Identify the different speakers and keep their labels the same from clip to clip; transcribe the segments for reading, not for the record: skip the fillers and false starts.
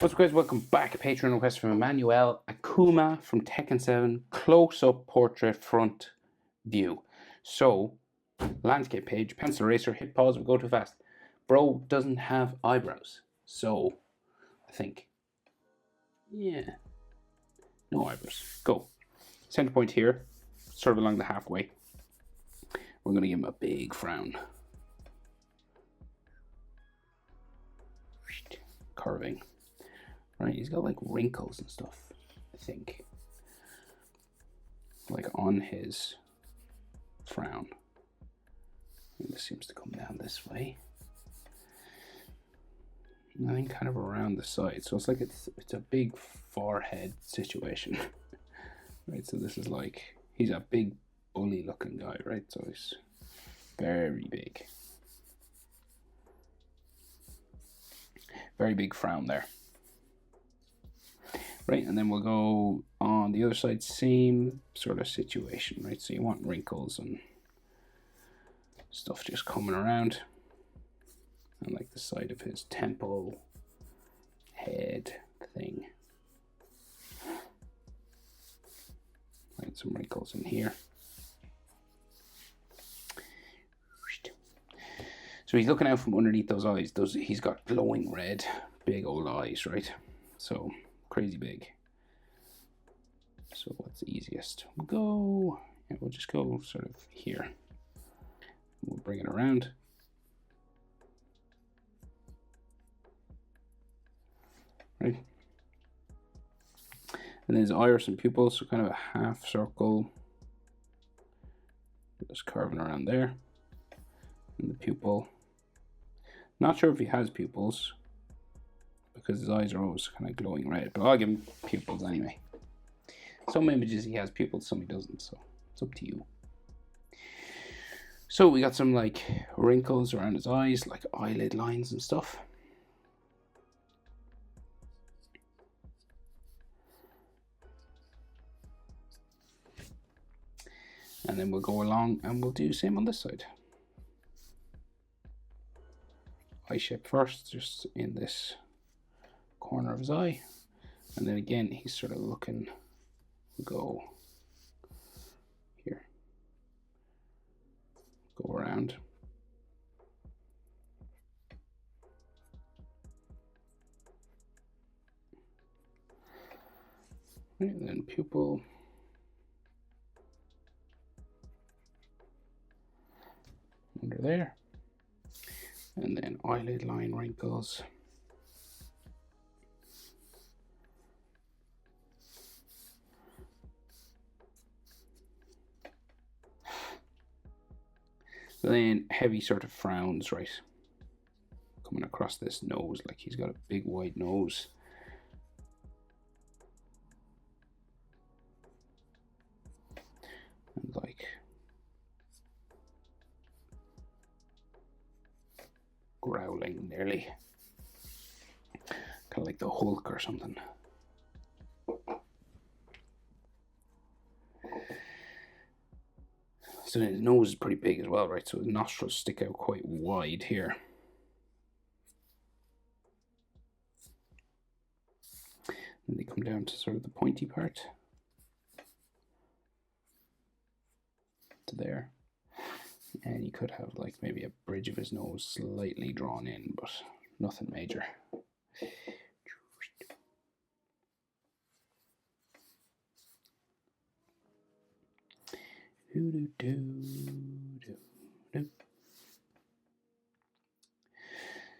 Speaker 1: What's up guys, welcome back. Patreon request from Emmanuel. Akuma from Tekken 7, close-up portrait front view. So, landscape page, pencil eraser, hit pause and go too fast. Bro doesn't have eyebrows. So, I think, yeah, no eyebrows. Go. Center point here, sort of along the halfway. We're going to give him a big frown. Curving. Right, he's got like wrinkles and stuff, I think. Like on his frown. And this seems to come down this way. And then kind of around the side. So it's like it's a big forehead situation. Right, so this is like, he's a big bully looking guy, right? So he's very big. Very big frown there. Right, and then we'll go on the other side, same sort of situation, right? So you want wrinkles and stuff just coming around. And like the side of his temple, head thing. Right, some wrinkles in here. So he's looking out from underneath those eyes. He's got glowing red, big old eyes, right? So crazy big. So what's the easiest? We'll just go sort of here. We'll bring it around. Right. And then his iris and pupils, so kind of a half circle. Just carving around there. And the pupil. Not sure if he has pupils, because his eyes are always kind of glowing red, but I'll give him pupils anyway. Some images he has pupils, some he doesn't, so it's up to you. So we got some like wrinkles around his eyes, like eyelid lines and stuff. And then we'll go along and we'll do the same on this side. Eye shape first, just in this corner of his eye. And then again, he's sort of looking, go here, go around. Right, and then pupil. Under there. And then eyelid line wrinkles. Then heavy sort of frowns, right? Coming across this nose, like he's got a big wide nose. And like growling nearly. Kind of like the Hulk or something. So his nose is pretty big as well, right? So his nostrils stick out quite wide here. And they come down to sort of the pointy part. To there. And you could have like maybe a bridge of his nose slightly drawn in, but nothing major.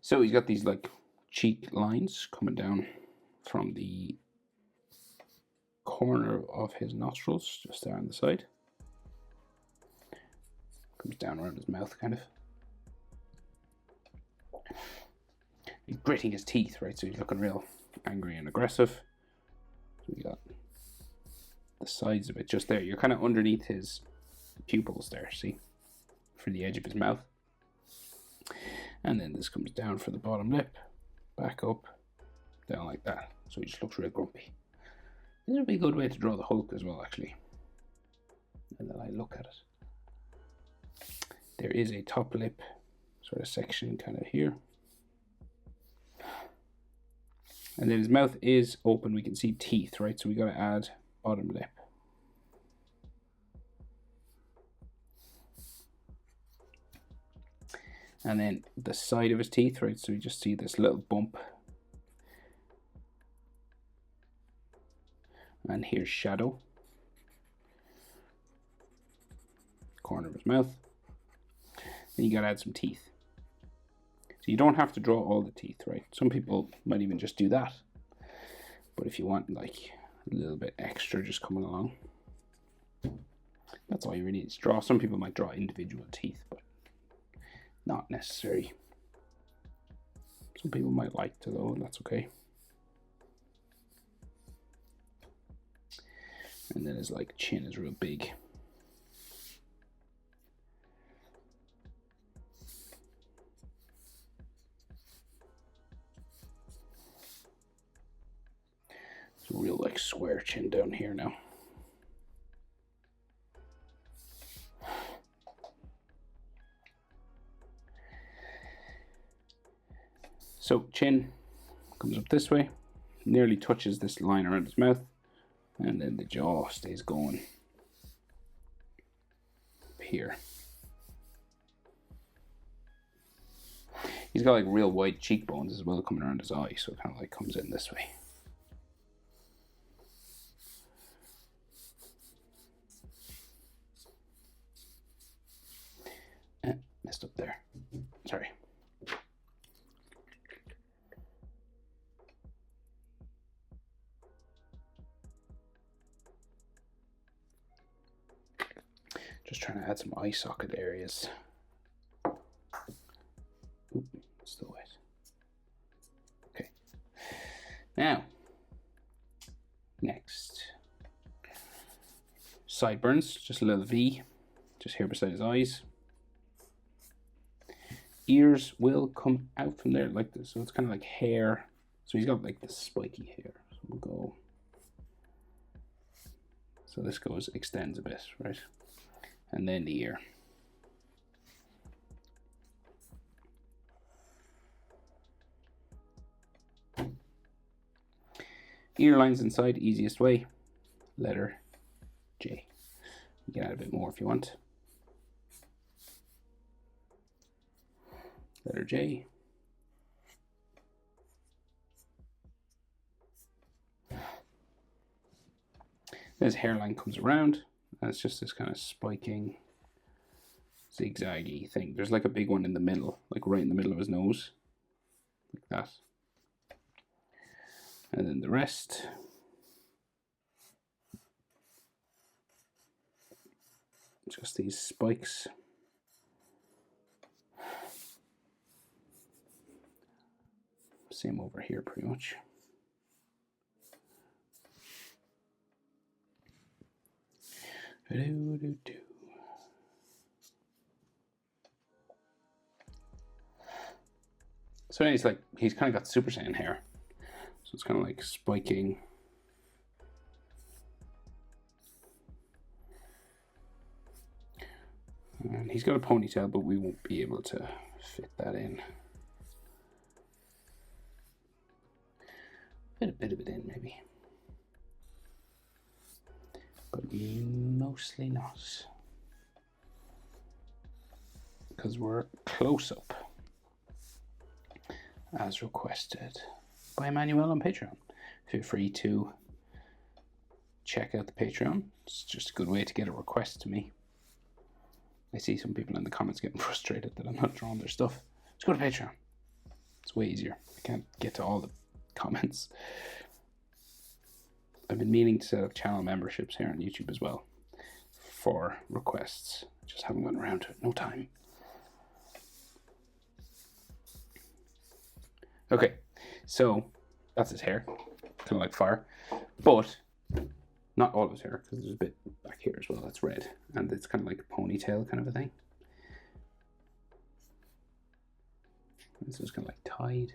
Speaker 1: So he's got these like cheek lines coming down from the corner of his nostrils, just there on the side. Comes down around his mouth, kind of. He's gritting his teeth, right? So he's looking real angry and aggressive. So we got the sides of it just there. You're kind of underneath his pupils there, see? For the edge of his mouth. And then this comes down for the bottom lip, back up, down like that. So he just looks real grumpy. This would be a good way to draw the Hulk as well, actually. And then I look at it. There is a top lip sort of section kind of here. And then his mouth is open. We can see teeth, right? So we got to add bottom lip. And then the side of his teeth, right? So we just see this little bump. And here's shadow. Corner of his mouth. Then you gotta add some teeth. So you don't have to draw all the teeth, right? Some people might even just do that. But if you want like a little bit extra just coming along, that's all you really need to draw. Some people might draw individual teeth, but not necessary. Some people might like to though, and that's okay. And then his like chin is real big. It's a real like square chin down here now. So chin comes up this way, nearly touches this line around his mouth, and then the jaw stays going up here. He's got like real white cheekbones as well coming around his eye, so it kind of like comes in this way. Messed up there. Sorry. Just trying to add some eye socket areas. Oop, still wet. Okay. Now, next. Sideburns, just a little V, just here beside his eyes. Ears will come out from there like this, so it's kind of like hair. So he's got like this spiky hair. So we'll go. So this goes, extends a bit, right? And then the ear. Ear lines inside, easiest way. Letter J. You can add a bit more if you want. Letter J. This hairline comes around, and it's just this kind of spiking, zigzaggy thing. There's like a big one in the middle, like right in the middle of his nose, like that. And then the rest. Just these spikes. Same over here pretty much. So he's like, he's kind of got Super Saiyan hair. So it's kind of like spiking. And he's got a ponytail, but we won't be able to fit that in. Fit a bit of it in, maybe. But mostly not. Because we're close up. As requested by Emmanuel on Patreon. Feel free to check out the Patreon. It's just a good way to get a request to me. I see some people in the comments getting frustrated that I'm not drawing their stuff. Just go to Patreon. It's way easier. I can't get to all the comments. I've been meaning to set up channel memberships here on YouTube as well for requests. Just haven't gotten around to it. No time. Okay, so that's his hair. Kind of like fire. But not all of his hair, because there's a bit back here as well that's red. And it's kind of like a ponytail kind of a thing. And so it's kind of like tied.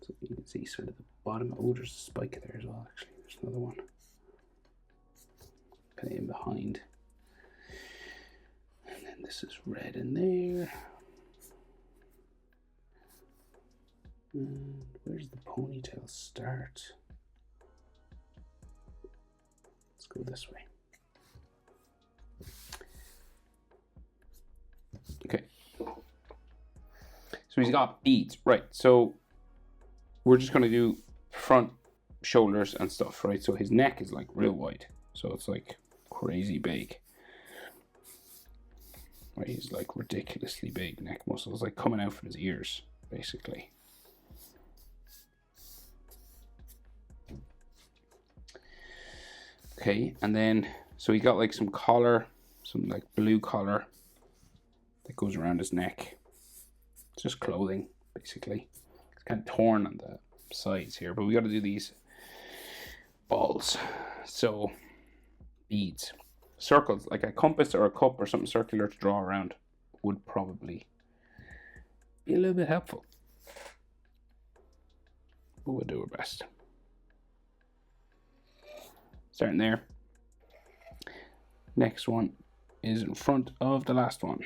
Speaker 1: So you can see sort of the bottom. Oh, there's a spike there as well, actually. There's another one. Kind of in behind. And then this is red in there. And where's the ponytail start? Let's go this way. Okay. So he's got beads, right? So we're just gonna do front, shoulders, and stuff, right? So his neck is like real wide, so it's like crazy big. Right, he's like ridiculously big neck muscles, like coming out from his ears, basically. Okay, and then so he got like some collar, some like blue collar that goes around his neck. It's just clothing, basically. It's kind of torn on the sides here, but we got to do these balls. So beads, circles, like a compass or a cup or something circular to draw around would probably be a little bit helpful, but we'll do our best. Starting there. Next one is in front of the last one.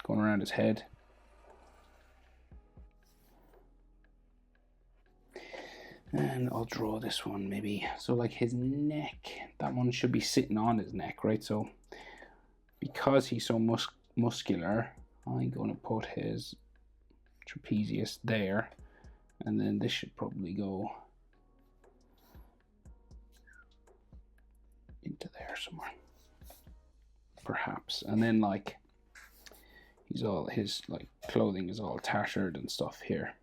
Speaker 1: Going around his head. And I'll draw this one maybe. So like his neck, that one should be sitting on his neck, right? So because he's so muscular, I'm going to put his trapezius there. And then this should probably go into there somewhere, perhaps. And then like his like clothing is all tattered and stuff here.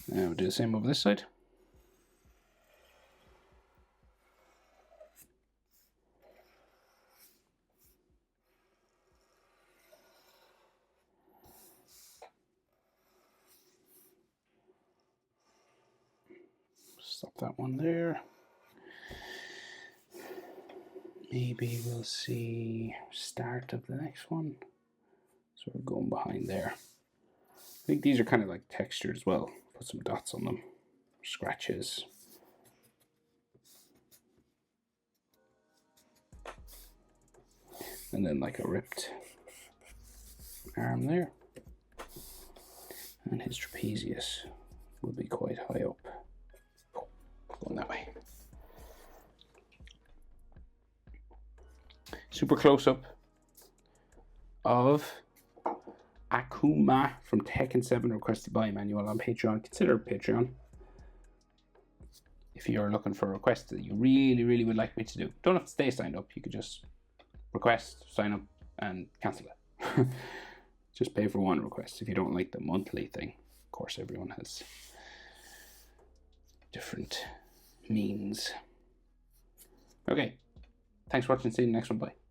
Speaker 1: Now we'll do the same over this side. Stop that one there. Maybe we'll see start of the next one. So we're going behind there. I think these are kind of like textured as well. Put some dots on them, scratches. And then like a ripped arm there. And his trapezius will be quite high up. Going that way. Super close up of Akuma from Tekken 7, requested by Emmanuel on Patreon. Consider Patreon if you're looking for a request that you really would like me to do. Don't have to stay signed up. You could just request, sign up, and cancel it. Just pay for one request if you don't like the monthly thing. Of course, everyone has different means. Okay. Thanks for watching. See you in the next one. Bye.